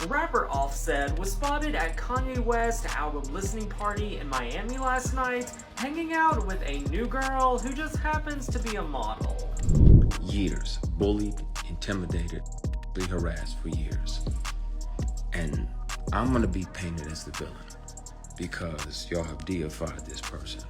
Rapper Offset was spotted at Kanye West's album listening party in Miami last night, hanging out with a new girl who just happens to be a model. Years, bullied, intimidated, harassed for years. And I'm gonna be painted as the villain because y'all have deified this person.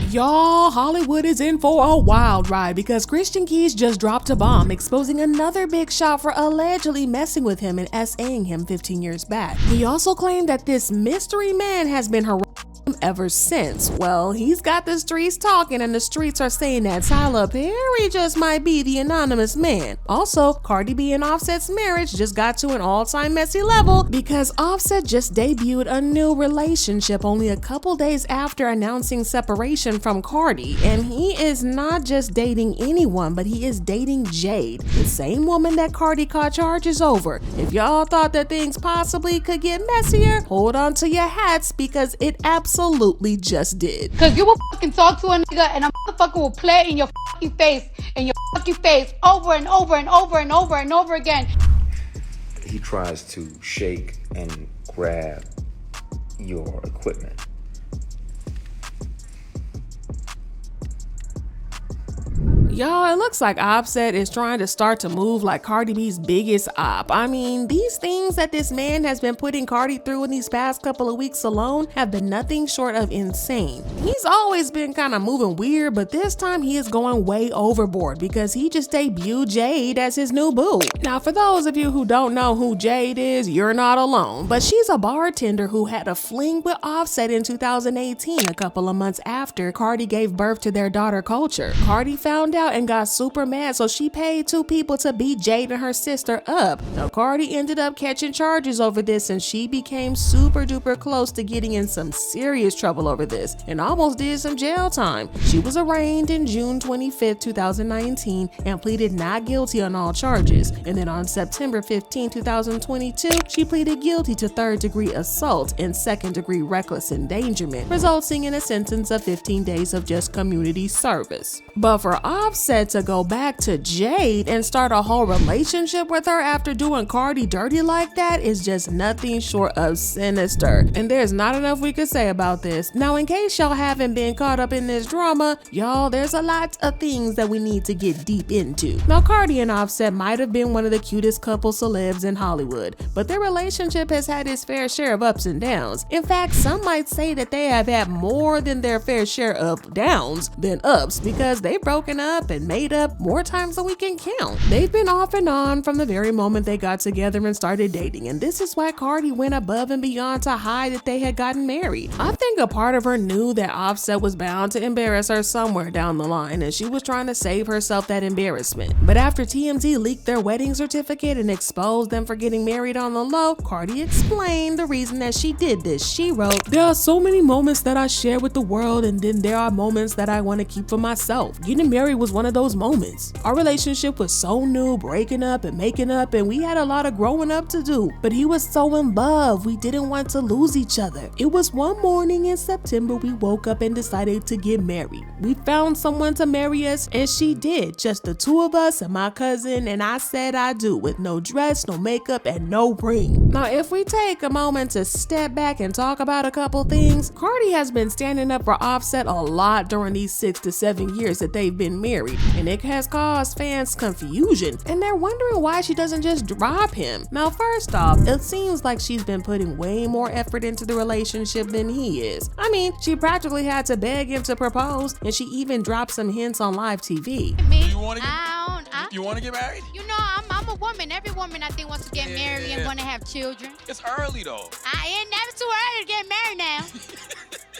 Y'all, Hollywood is in for a wild ride because Christian Keys just dropped a bomb exposing another big shot for allegedly messing with him and S.Aing him 15 years back. He also claimed that this mystery man has been harassing him ever since. Well, he's got the streets talking and the streets are saying that Tyler Perry just might be the anonymous man. Also, Cardi B and Offset's marriage just got to an all-time messy level because Offset just debuted a new relationship only a couple days after announcing separation from Cardi. And he is not just dating anyone, but he is dating Jade, the same woman that Cardi caught charges over. If y'all thought that things possibly could get messier, hold on to your hats because it absolutely just did. Cause you will fucking talk to a nigga and a motherfucker will play in your fucking face over and over and over and over and over again. He tries to shake and grab your equipment. Y'all, it looks like Offset is trying to start to move like Cardi B's biggest op. I mean, these things that this man has been putting Cardi through in these past couple of weeks alone have been nothing short of insane. He's always been kind of moving weird, but this time he is going way overboard because he just debuted Jade as his new boo. Now, for those of you who don't know who Jade is, you're not alone, but she's a bartender who had a fling with Offset in 2018, a couple of months after Cardi gave birth to their daughter Culture. Cardi found out and got super mad, so she paid two people to beat Jade and her sister up. Now Cardi ended up catching charges over this and she became super duper close to getting in some serious trouble over this and almost did some jail time. She was arraigned in June 25th, 2019 and pleaded not guilty on all charges. And then on September 15, 2022, she pleaded guilty to third-degree assault and second-degree reckless endangerment, resulting in a sentence of 15 days of just community service. But for Offset to go back to Jade and start a whole relationship with her after doing Cardi dirty like that is just nothing short of sinister. And there's not enough we could say about this. Now, in case y'all haven't been caught up in this drama, y'all, there's a lot of things that we need to get deep into. Now, Cardi and Offset might have been one of the cutest couple celebs in Hollywood, but their relationship has had its fair share of ups and downs. In fact, some might say that they have had more than their fair share of downs than ups because they've broken up and made up more times than we can count. They've been off and on from the very moment they got together and started dating, and this is why Cardi went above and beyond to hide that they had gotten married. I think a part of her knew that Offset was bound to embarrass her somewhere down the line, and she was trying to save herself that embarrassment. But after TMZ leaked their wedding certificate and exposed them for getting married on the low, Cardi explained the reason that she did this. She wrote, "There are so many moments that I share with the world, and then there are moments that I want to keep for myself. Getting married was one of those moments. Our relationship was so new, breaking up and making up, and we had a lot of growing up to do, but he was so in love, we didn't want to lose each other. It was one morning in September we woke up and decided to get married. We found someone to marry us, and she did, just the two of us and my cousin, and I said I do, with no dress, no makeup, and no ring." Now, if we take a moment to step back and talk about a couple things, Cardi has been standing up for Offset a lot during these 6 to 7 years that they've been married, and it has caused fans confusion, and they're wondering why she doesn't just drop him. Now, first off, it seems like she's been putting way more effort into the relationship than he is. I mean, she practically had to beg him to propose, and she even dropped some hints on live TV. You want to get married? You know, I'm a woman. Every woman I think wants to get married and want to have children. It's early though. I ain't never too early to get married now.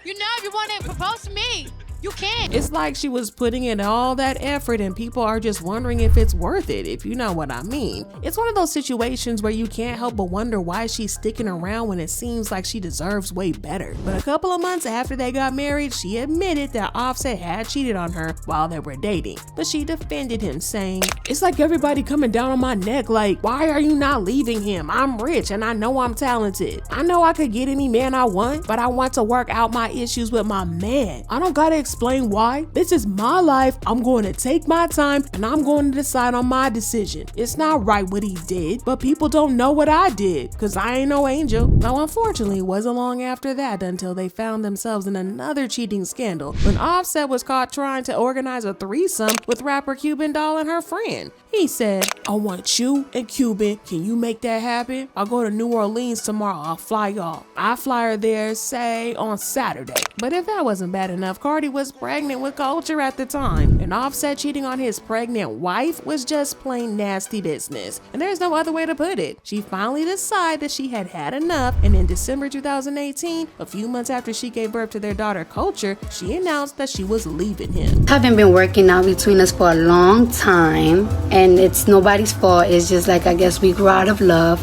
You know, if you want to propose to me, you can. It's like she was putting in all that effort and people are just wondering if it's worth it, if you know what I mean. It's one of those situations where you can't help but wonder why she's sticking around when it seems like she deserves way better. But a couple of months after they got married, she admitted that Offset had cheated on her while they were dating. But she defended him, saying, "It's like everybody coming down on my neck like, why are you not leaving him? I'm rich and I know I'm talented. I know I could get any man I want, but I want to work out my issues with my man. I don't gotta explain why? This is my life. I'm going to take my time and I'm going to decide on my decision. It's not right what he did, but people don't know what I did because I ain't no angel. Now, unfortunately, it wasn't long after that until they found themselves in another cheating scandal when Offset was caught trying to organize a threesome with rapper Cuban Doll and her friend. He said, I want you and Cuban. Can you make that happen? I'll go to New Orleans tomorrow. I'll fly y'all. I fly her there, say, on Saturday. But if that wasn't bad enough, Cardi was pregnant with Culture at the time. And Offset cheating on his pregnant wife was just plain nasty business. And there's no other way to put it. She finally decided that she had had enough. And in December 2018, a few months after she gave birth to their daughter Culture, she announced that she was leaving him. Haven't been working out between us for a long time, and it's nobody's fault. It's just like, I guess we grew out of love,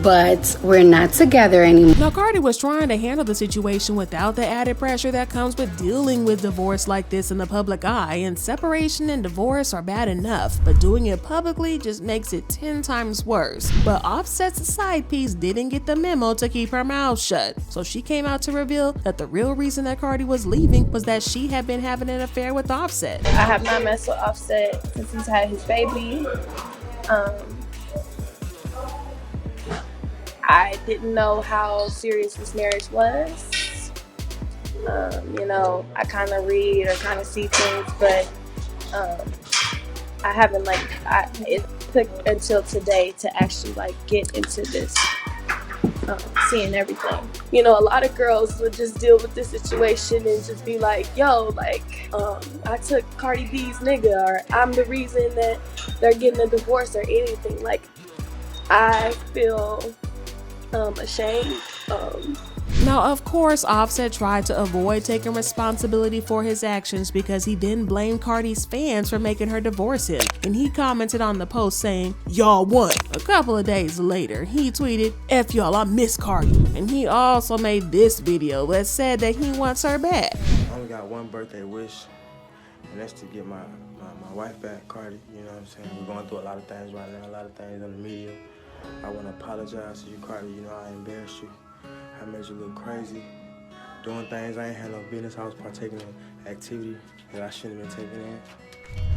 but we're not together anymore. Now, Cardi was trying to handle the situation without the added pressure that comes with dealing with divorce like this in the public eye, and separation and divorce are bad enough, but doing it publicly just makes it 10 times worse. But Offset's side piece didn't get the memo to keep her mouth shut, so she came out to reveal that the real reason that Cardi was leaving was that she had been having an affair with Offset. I have not messed with Offset since he's had his baby. I didn't know how serious this marriage was. I kind of read or kind of see things, but I haven't it took until today to actually get into this, seeing everything. A lot of girls would just deal with this situation and just be like, yo, I took Cardi B's nigga, or I'm the reason that they're getting a divorce or anything. I feel ashamed. Now, of course, Offset tried to avoid taking responsibility for his actions because he didn't blame Cardi's fans for making her divorce him, and he commented on the post saying, y'all won. A couple of days later, he tweeted, F y'all, I miss Cardi. And he also made this video that said that he wants her back. I only got one birthday wish, and that's to get my wife back, Cardi. You know what I'm saying? We're going through a lot of things right now, a lot of things on the media. I want to apologize to you, Cardi. I embarrassed you. I made you look crazy, doing things I ain't had no business. I was partaking in activity that I shouldn't have been taking in.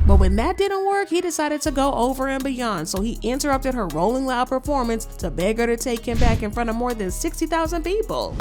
But when that didn't work, he decided to go over and beyond, so he interrupted her Rolling Loud performance to beg her to take him back in front of more than 60,000 people.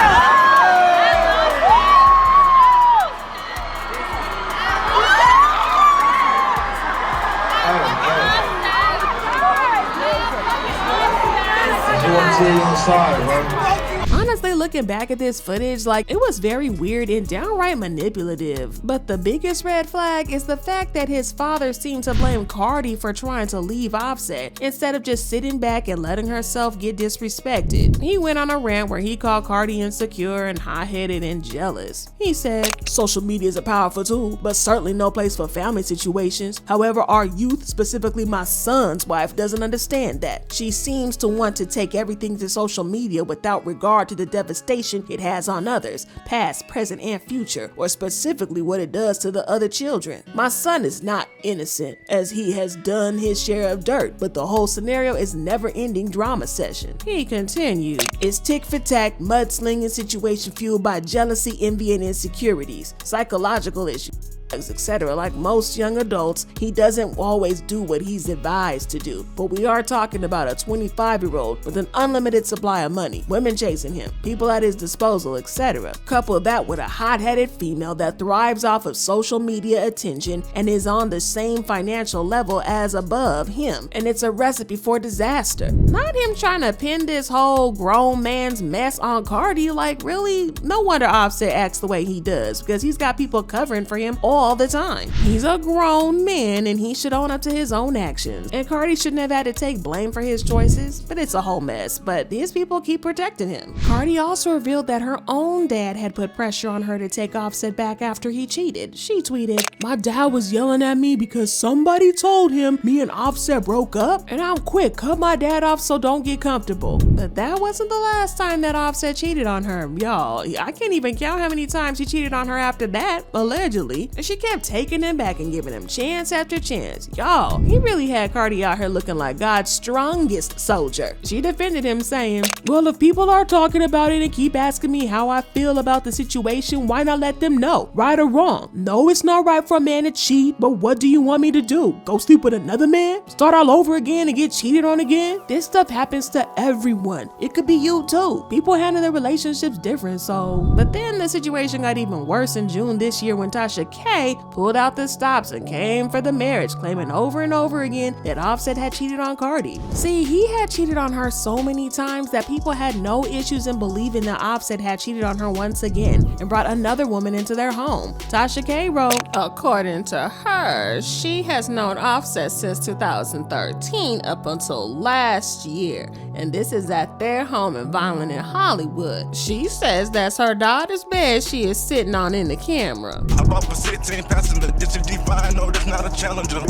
Honestly, looking back at this footage, it was very weird and downright manipulative. But the biggest red flag is the fact that his father seemed to blame Cardi for trying to leave Offset instead of just sitting back and letting herself get disrespected. He went on a rant where he called Cardi insecure and hot-headed and jealous. He said, social media is a powerful tool, but certainly no place for family situations. However, our youth, specifically my son's wife, doesn't understand that. She seems to want to take everything to social media without regard to the devastation it has on others, past, present, and future, or specifically what it does to the other children. My son is not innocent, as he has done his share of dirt, but the whole scenario is never-ending drama session. He continued, it's tick for tack, mudslinging situation fueled by jealousy, envy, and insecurities, psychological issues, etc. Like most young adults, he doesn't always do what he's advised to do. But we are talking about a 25-year-old with an unlimited supply of money, women chasing him, people at his disposal, etc. Couple that with a hot-headed female that thrives off of social media attention and is on the same financial level as above him, and it's a recipe for disaster. Not him trying to pin this whole grown man's mess on Cardi. Really, no wonder Offset acts the way he does, because he's got people covering for him all the time. He's a grown man and he should own up to his own actions. And Cardi shouldn't have had to take blame for his choices, but it's a whole mess. But these people keep protecting him. Cardi also revealed that her own dad had put pressure on her to take Offset back after he cheated. She tweeted, my dad was yelling at me because somebody told him me and Offset broke up, and I'm quick, cut my dad off so don't get comfortable. But that wasn't the last time that Offset cheated on her, y'all. I can't even count how many times he cheated on her after that, allegedly. And she kept taking him back and giving him chance after chance. Y'all, he really had Cardi out here looking like God's strongest soldier. She defended him saying, well, if people are talking about it and keep asking me how I feel about the situation, why not let them know, right or wrong? No, it's not right for a man to cheat, but what do you want me to do? Go sleep with another man? Start all over again and get cheated on again? This stuff happens to everyone. It could be you too. People handle their relationships different, so. But then the situation got even worse in June this year when Tasha K pulled out the stops and came for the marriage, claiming over and over again that Offset had cheated on Cardi. See, he had cheated on her so many times that people had no issues in believing that Offset had cheated on her once again and brought another woman into their home. Tasha K wrote, according to her, she has known Offset since 2013 up until last year, and this is at their home in Violin in Hollywood. She says that's her daughter's bed she is sitting on in the camera. I bought for 16 passenger, this is divine, no, that's not a challenger.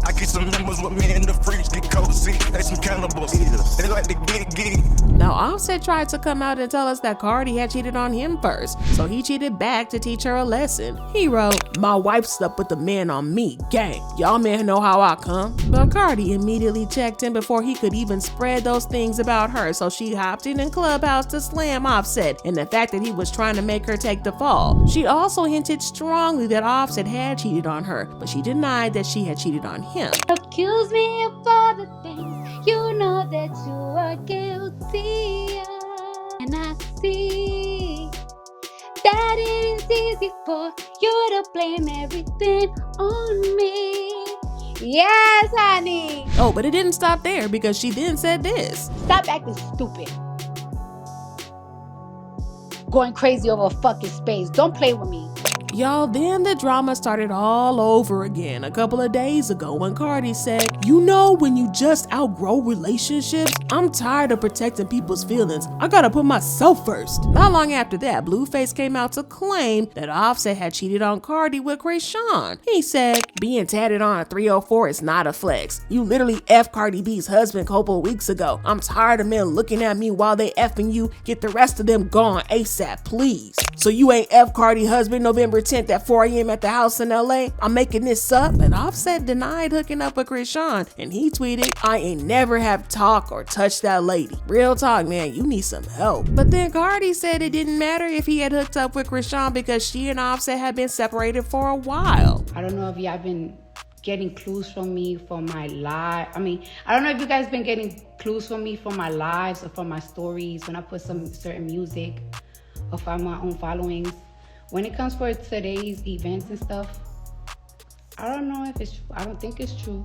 I keep some members with me in the fridge, get cozy, they some cannibals, they like to get geek. Now Offset tried to come out and tell us that Cardi had cheated on him first, so he cheated back to teach her a lesson. He wrote, my wife slept with the man on me, gang. Y'all men know how I come. But Cardi immediately checked in before he could even spread those things about her, so she hopped in Clubhouse to slam Offset and the fact that he was trying to make her take the fall. She also hinted strongly that Offset had cheated on her, but she denied that she had cheated on him. Accuse me of all the things you know that you are guilty of. And I see that it is easy for you to blame everything on me. Yes, honey. Oh, but it didn't stop there, because she then said this. Stop acting stupid. Going crazy over a fucking space. Don't play with me. Y'all, then the drama started all over again a couple of days ago when Cardi said, you know, when you just outgrow relationships, I'm tired of protecting people's feelings. I gotta put myself first. Not long after that, Blueface came out to claim that Offset had cheated on Cardi with Krayshawn. He said, being tatted on a 304 is not a flex. You literally F Cardi B's husband a couple of weeks ago. I'm tired of men looking at me while they effing you. Get the rest of them gone ASAP, please. So you ain't F Cardi husband November 10th at 4 a.m. at the house in LA? I'm making this up. And Offset denied hooking up with Krayshawn, and he tweeted, I ain't never have talked or touched that lady. Real talk, man, you need some help. But then Cardi said it didn't matter if he had hooked up with Krayshawn because she and Offset had been separated for a while. I don't know if y'all been getting clues from me for my live. I don't know if you guys been getting clues from me for my lives or for my stories when I put some certain music or for my own followings. When it comes for today's events and stuff, I don't know if it's true. I don't think it's true.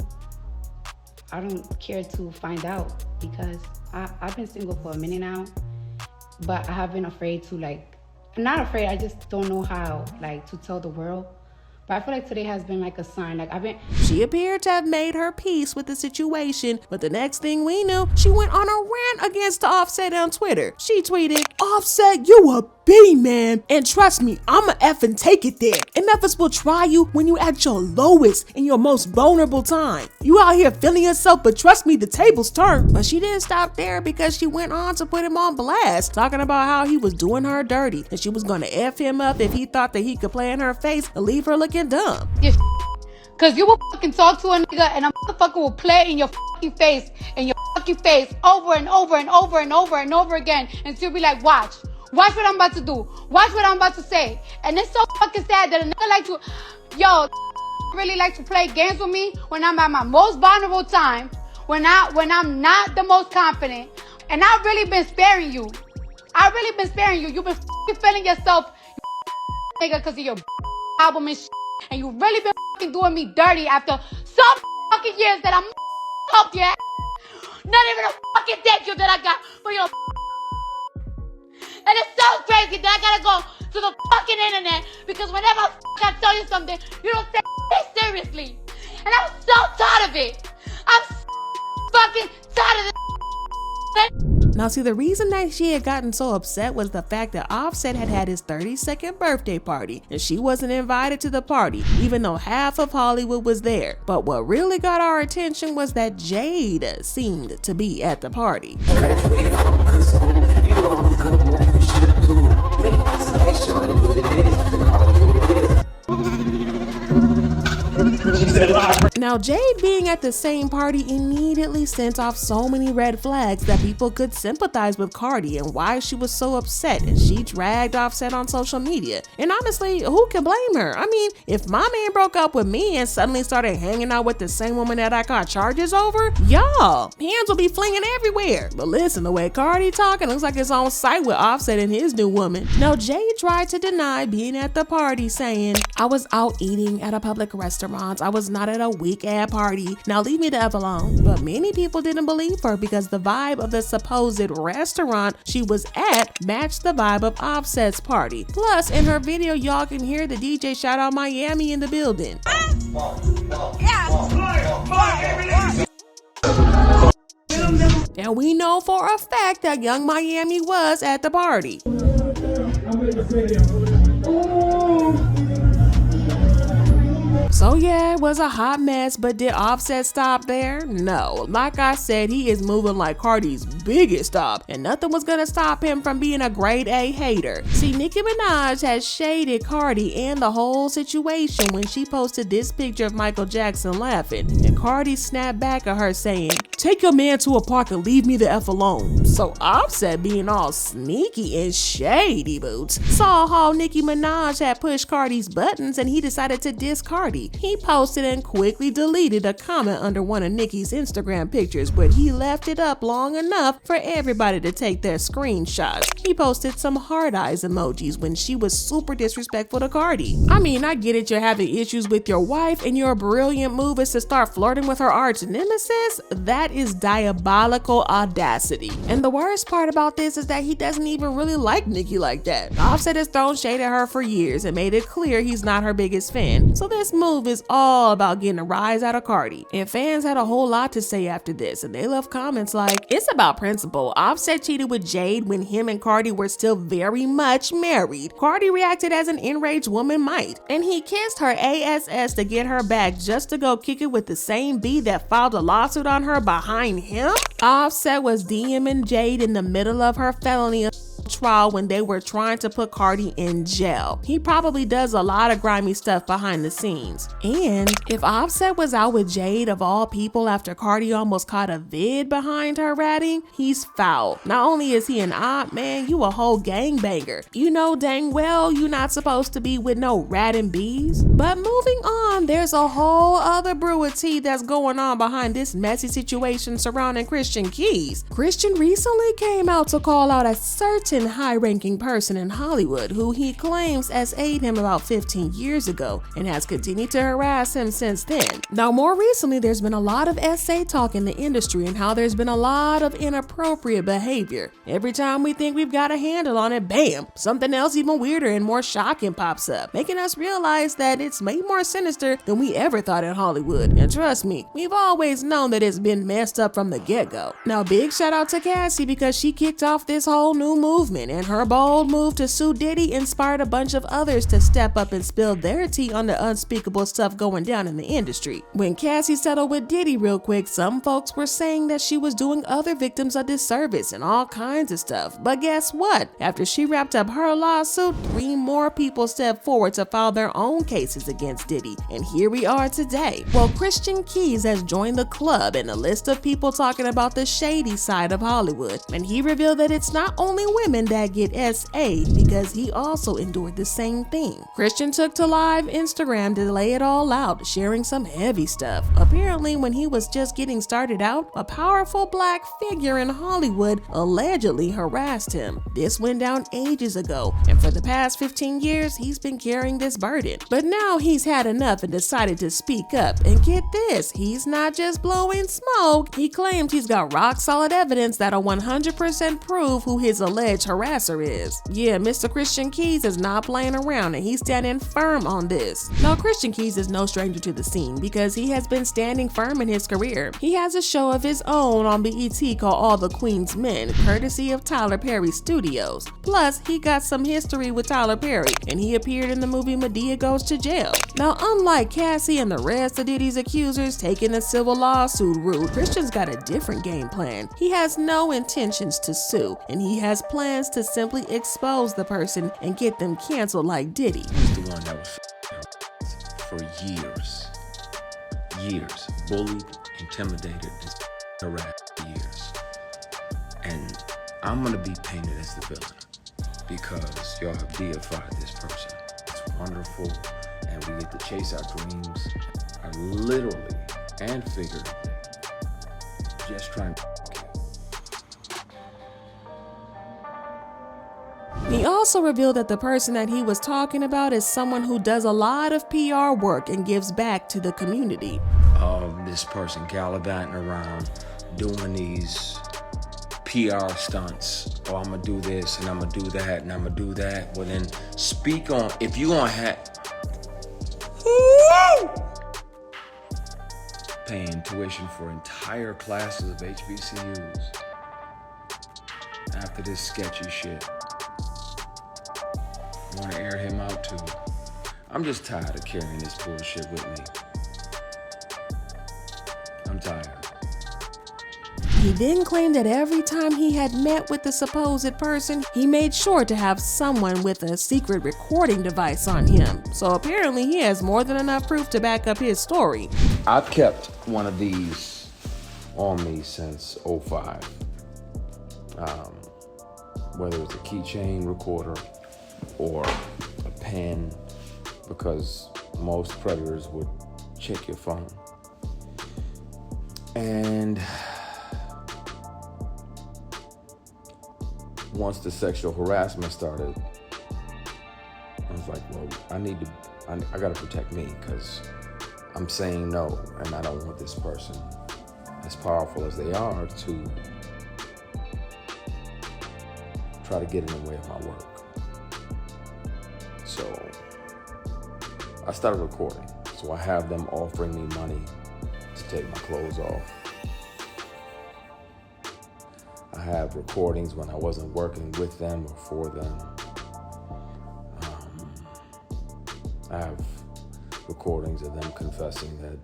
I don't care to find out because I've been single for a minute now, but I have been afraid to I'm not afraid, I just don't know how to tell the world. But I feel like today has been a sign. She appeared to have made her peace with the situation, but the next thing we knew, she went on a rant against Offset on Twitter. She tweeted, Offset, you a B-man, and trust me, I'ma effing take it there. And Memphis will try you when you at your lowest and your most vulnerable time. You out here feeling yourself, but trust me, the tables turn. But she didn't stop there because she went on to put him on blast, talking about how he was doing her dirty and she was gonna F him up if he thought that he could play in her face and leave her looking dumb. Cause you will fucking talk to a nigga and a motherfucker will play in your fucking face over and over and over and over and over again and she'll be like, watch what I'm about to do, watch what I'm about to say. And it's so fucking sad that a nigga really like to play games with me when I'm at my most vulnerable time, when I'm not the most confident. And I've really been sparing you. You've been fucking feeling yourself, nigga, cause of your album and shit. And you really been fucking doing me dirty after some fucking years that I'm helped you. Not even a fucking thank you that I got for your. And it's so crazy that I gotta go to the fucking internet because whenever I tell you something, you don't take it seriously. And I'm so tired of it. I'm fucking tired of this. Now see, the reason that she had gotten so upset was the fact that Offset had his 32nd birthday party and she wasn't invited to the party, even though half of Hollywood was there. But what really got our attention was that Jade seemed to be at the party. Now, Jade being at the same party immediately sent off so many red flags that people could sympathize with Cardi and why she was so upset, and she dragged Offset on social media. And honestly, who can blame her? I mean, if my man broke up with me and suddenly started hanging out with the same woman that I got charges over, y'all, hands will be flinging everywhere. But listen, the way Cardi talking looks like it's on site with Offset and his new woman. Now, Jade tried to deny being at the party, saying, "I was out eating at a public restaurant. I was not at a weak-ass party. Now leave me the F alone." But many people didn't believe her because the vibe of the supposed restaurant she was at matched the vibe of Offset's party. Plus, in her video, y'all can hear the DJ shout out Miami in the building. And we know for a fact that Young Miami was at the party. So yeah, it was a hot mess, but did Offset stop there? No. Like I said, he is moving like Cardi's biggest stop, and nothing was gonna stop him from being a grade A hater. See, Nicki Minaj has shaded Cardi and the whole situation when she posted this picture of Michael Jackson laughing, and Cardi snapped back at her saying, "Take your man to a park and leave me the F alone." So Offset, being all sneaky and shady boots, saw how Nicki Minaj had pushed Cardi's buttons and he decided to diss Cardi. He posted and quickly deleted a comment under one of Nicki's Instagram pictures, but he left it up long enough for everybody to take their screenshots. He posted some hard eyes emojis when she was super disrespectful to Cardi. I mean, I get it, you're having issues with your wife and your brilliant move is to start flirting with her arch nemesis. That is diabolical audacity. And the worst part about this is that he doesn't even really like Nicki like that. Offset has thrown shade at her for years and made it clear he's not her biggest fan. So this move is all about getting a rise out of Cardi. And fans had a whole lot to say after this, and they left comments like, "It's about principle. Offset cheated with Jade when him and Cardi were still very much married. Cardi reacted as an enraged woman might. And he kissed her ass to get her back just to go kick it with the same B that filed a lawsuit on her behind him?" Offset was DMing Jade in the middle of her felony trial when they were trying to put Cardi in jail. He probably does a lot of grimy stuff behind the scenes. And if Offset was out with Jade of all people after Cardi almost caught a vid behind her ratting, he's foul. Not only is he an op, man, you a whole gangbanger. You know dang well you not supposed to be with no ratting bees. But moving on, there's a whole other brew of tea that's going on behind this messy situation surrounding Christian Keys. Christian recently came out to call out a certain high-ranking person in Hollywood who he claims S.A'd him about 15 years ago and has continued to harass him since then. Now, more recently, there's been a lot of S.A. talk in the industry and how there's been a lot of inappropriate behavior. Every time we think we've got a handle on it, bam, something else even weirder and more shocking pops up, making us realize that it's way more sinister than we ever thought in Hollywood. And trust me, we've always known that it's been messed up from the get-go. Now, big shout out to Cassie because she kicked off this whole new movement, and her bold move to sue Diddy inspired a bunch of others to step up and spill their tea on the unspeakable stuff going down in the industry. When Cassie settled with Diddy real quick, some folks were saying that she was doing other victims a disservice and all kinds of stuff. But guess what? After she wrapped up her lawsuit, 3 more people stepped forward to file their own cases against Diddy. And here we are today. Well, Christian Keys has joined the club and a list of people talking about the shady side of Hollywood. And he revealed that it's not only women that get S.A. because he also endured the same thing. Christian took to live Instagram to lay it all out, sharing some heavy stuff. Apparently, when he was just getting started out, a powerful black figure in Hollywood allegedly harassed him. This went down ages ago, and for the past 15 years, he's been carrying this burden. But now he's had enough and decided to speak up. And get this, he's not just blowing smoke. He claims he's got rock solid evidence that'll 100% prove who his alleged harasser is. Yeah, Mr. Christian Keys is not playing around and he's standing firm on this. Now, Christian Keys is no stranger to the scene because he has been standing firm in his career. He has a show of his own on BET called All the Queen's Men, courtesy of Tyler Perry Studios. Plus, he got some history with Tyler Perry and he appeared in the movie Madea Goes to Jail. Now, unlike Cassie and the rest of Diddy's accusers taking the civil lawsuit route, Christian's got a different game plan. He has no intentions to sue and he has plans to simply expose the person and get them canceled like Diddy. He's the one that was for years. years, bullied, intimidated, harassed for years. And I'm gonna be painted as the villain because y'all have deified this person. It's wonderful, and we get to chase our dreams. I literally and figuratively just trying to. He also revealed that the person that he was talking about is someone who does a lot of PR work and gives back to the community. This person gallivanting around doing these PR stunts. Oh, I'm gonna do this and I'm gonna do that and I'm gonna do that. Well, then speak on, if you gonna have paying tuition for entire classes of HBCUs after this sketchy shit. Want to air him out too. I'm just tired of carrying this bullshit with me. I'm tired. He then claimed that every time he had met with the supposed person, he made sure to have someone with a secret recording device on him. So apparently he has more than enough proof to back up his story. I've kept one of these on me since 05. Whether it's a keychain recorder or a pen, because most predators would check your phone. And once the sexual harassment started, I was like, well, I gotta protect me, because I'm saying no, and I don't want this person, as powerful as they are, to try to get in the way of my work. So I started recording. So I have them offering me money to take my clothes off. I have recordings when I wasn't working with them or for them. I have recordings of them confessing that,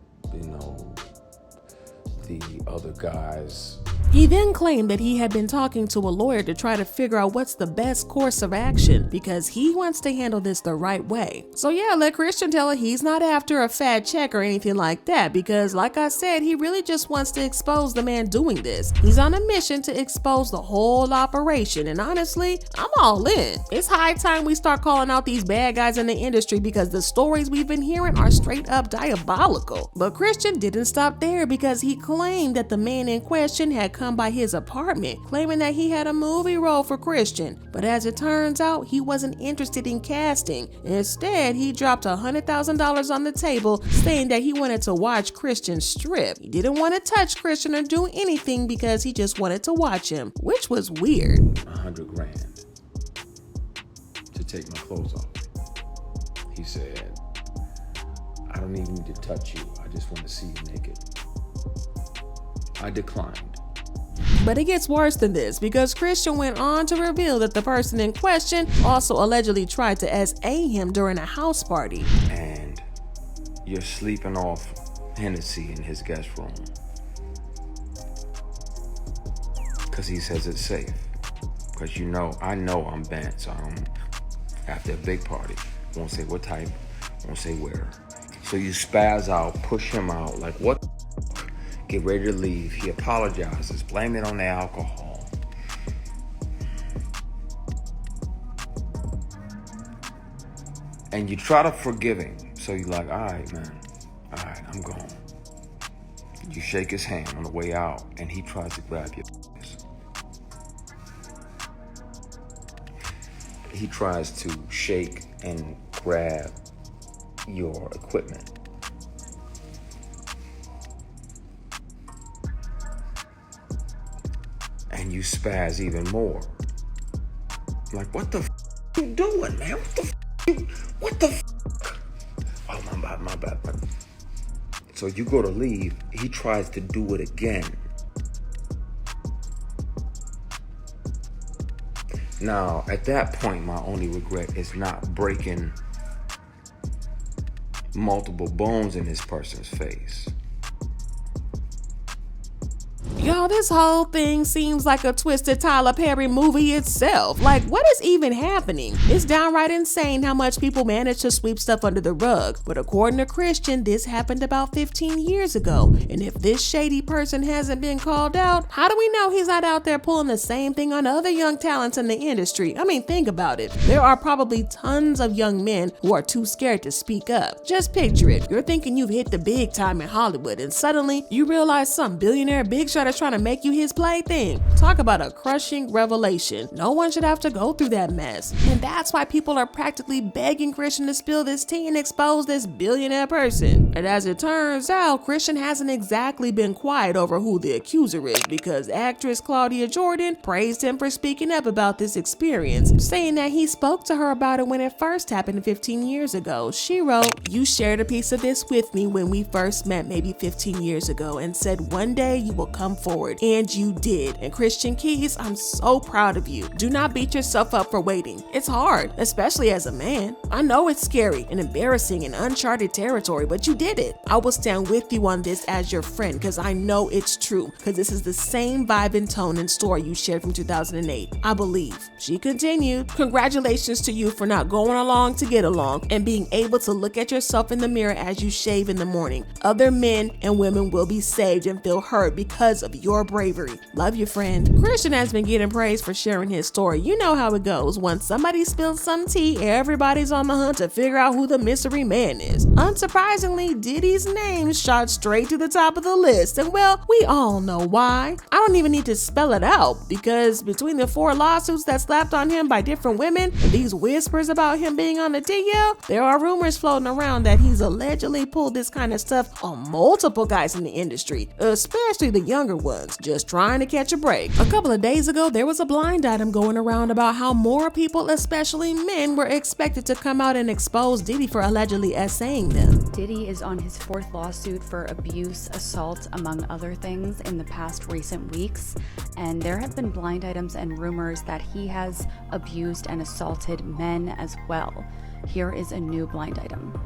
the other guys. He then claimed that he had been talking to a lawyer to try to figure out what's the best course of action because he wants to handle this the right way. So yeah, let Christian tell her he's not after a fat check or anything like that, because like I said, he really just wants to expose the man doing this. He's on a mission to expose the whole operation, and honestly, I'm all in. It's high time we start calling out these bad guys in the industry, because the stories we've been hearing are straight up diabolical. But Christian didn't stop there, because he claimed that the man in question had come by his apartment, claiming that he had a movie role for Christian. But as it turns out, he wasn't interested in casting. Instead, he dropped $100,000 on the table, saying that he wanted to watch Christian strip. He didn't want to touch Christian or do anything because he just wanted to watch him, which was weird. $100,000 to take my clothes off. He said, I don't even need to touch you. I just want to see you naked. I declined. But it gets worse than this, because Christian went on to reveal that the person in question also allegedly tried to S.Aing him during a house party. And you're sleeping off Hennessy in his guest room, because he says it's safe. Because I know I'm bent, so I'm after a big party. Won't say what type, won't say where. So you spaz out, push him out, like what? Get ready to leave. He apologizes, blame it on the alcohol. And you try to forgive him. So you're like, all right, man. All right, I'm gone. You shake his hand on the way out, and he tries to grab your ass. He tries to shake and grab your equipment. And you spaz even more. Like, what the f you doing, man? What the f? Oh, my bad. So you go to leave, he tries to do it again. Now, at that point, my only regret is not breaking multiple bones in this person's face. Y'all, this whole thing seems like a twisted Tyler Perry movie itself. Like, what is even happening? It's downright insane how much people manage to sweep stuff under the rug. But according to Christian, this happened about 15 years ago. And if this shady person hasn't been called out, how do we know he's not out there pulling the same thing on other young talents in the industry? I mean, think about it. There are probably tons of young men who are too scared to speak up. Just picture it. You're thinking you've hit the big time in Hollywood, and suddenly you realize some billionaire big shot is trying to make you his plaything. Talk about a crushing revelation. No one should have to go through that mess. And that's why people are practically begging Christian to spill this tea and expose this billionaire person. And as it turns out, Christian hasn't exactly been quiet over who the accuser is, because actress Claudia Jordan praised him for speaking up about this experience, saying that he spoke to her about it when it first happened 15 years ago. She wrote, "You shared a piece of this with me when we first met maybe 15 years ago and said one day you will come forward, and you did. And Christian Keys, I'm so proud of you. Do not beat yourself up for waiting. It's hard, especially as a man. I know it's scary and embarrassing and uncharted territory, but you did it. I will stand with you on this as your friend because I know it's true, because this is the same vibe and tone and story you shared from 2008. I believe." She continued, "Congratulations to you for not going along to get along and being able to look at yourself in the mirror as you shave in the morning. Other men and women will be saved and feel heard because of your bravery. Love you, friend." Christian has been getting praise for sharing his story. You know how it goes. Once somebody spills some tea, everybody's on the hunt to figure out who the mystery man is. Unsurprisingly, Diddy's name shot straight to the top of the list, and well, we all know why. I don't even need to spell it out, because between the 4 lawsuits that slapped on him by different women and these whispers about him being on the DL, there are rumors floating around that he's allegedly pulled this kind of stuff on multiple guys in the industry, especially the younger ones, just trying to catch a break. A couple of days ago, there was a blind item going around about how more people, especially men, were expected to come out and expose Diddy for allegedly S.Aing them. Diddy is on his 4th lawsuit for abuse, assault, among other things in the past recent weeks, and there have been blind items and rumors that he has abused and assaulted men as well. Here is a new blind item.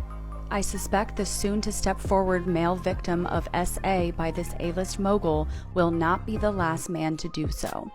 "I suspect the soon-to-step forward male victim of S.A. by this A-list mogul will not be the last man to do so."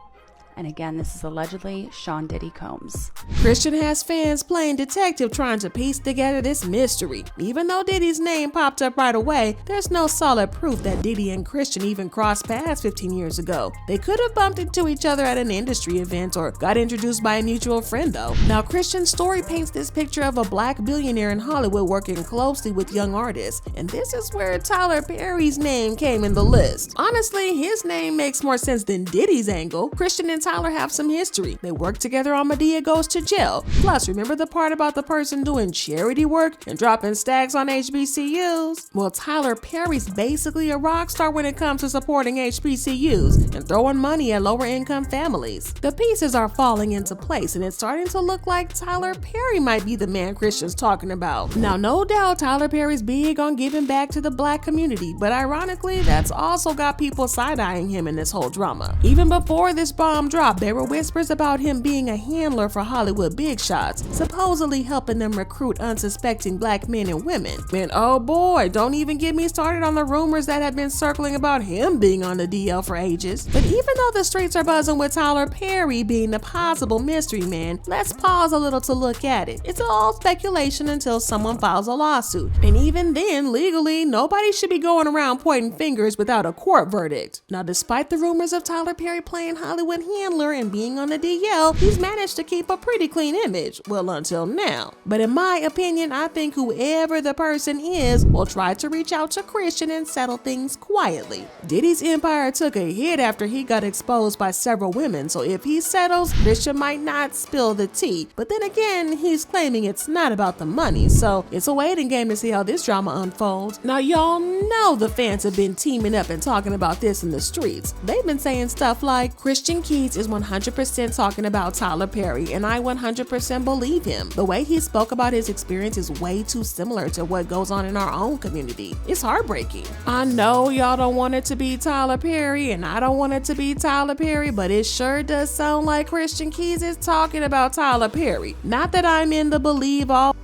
And again, this is allegedly Sean Diddy Combs. Christian has fans playing detective trying to piece together this mystery. Even though Diddy's name popped up right away, there's no solid proof that Diddy and Christian even crossed paths 15 years ago. They could have bumped into each other at an industry event or got introduced by a mutual friend though. Now, Christian's story paints this picture of a black billionaire in Hollywood working closely with young artists, and this is where Tyler Perry's name came in the list. Honestly, his name makes more sense than Diddy's angle. Christian and Tyler have some history. They worked together on Madea Goes to Jail. Plus, remember the part about the person doing charity work and dropping stacks on HBCUs? Well, Tyler Perry's basically a rock star when it comes to supporting HBCUs and throwing money at lower income families. The pieces are falling into place, and it's starting to look like Tyler Perry might be the man Christian's talking about. Now, no doubt Tyler Perry's big on giving back to the black community, but ironically, that's also got people side-eyeing him in this whole drama. Even before this bomb dropped, there were whispers about him being a handler for Hollywood big shots, supposedly helping them recruit unsuspecting black men and women. And oh boy, don't even get me started on the rumors that have been circling about him being on the DL for ages. But even though the streets are buzzing with Tyler Perry being the possible mystery man, let's pause a little to look at it. It's all speculation until someone files a lawsuit. And even then, legally, nobody should be going around pointing fingers without a court verdict. Now, despite the rumors of Tyler Perry playing Hollywood handler and being on the DL, he's managed to keep a pretty clean image. Well, until now. But in my opinion, I think whoever the person is will try to reach out to Christian and settle things quietly. Diddy's empire took a hit after he got exposed by several women, so if he settles, Christian might not spill the tea. But then again, he's claiming it's not about the money, so it's a waiting game to see how this drama unfolds. Now, y'all know the fans have been teaming up and talking about this in the streets. They've been saying stuff like, Christian Keys is 100% talking about Tyler Perry, and I 100% believe him. The way he spoke about his experience is way too similar to what goes on in our own community. It's heartbreaking. I know y'all don't want it to be Tyler Perry, and I don't want it to be Tyler Perry, but it sure does sound like Christian Keys is talking about Tyler Perry. Not that I'm in the believe all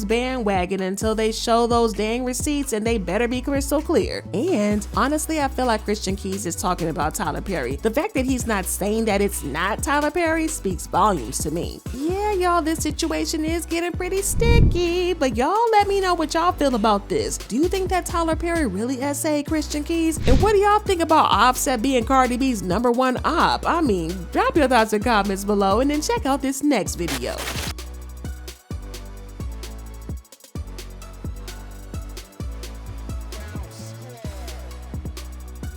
bandwagon until they show those dang receipts, and they better be crystal clear. And honestly, I feel like Christian Keys is talking about Tyler Perry. The fact that he's not saying that it's not Tyler Perry speaks volumes to me. Yeah, y'all, this situation is getting pretty sticky, but y'all let me know what y'all feel about this. Do you think that Tyler Perry really S.A. Christian Keys? And what do y'all think about Offset being Cardi B's #1 op? I mean, drop your thoughts and comments below, and then check out this next video.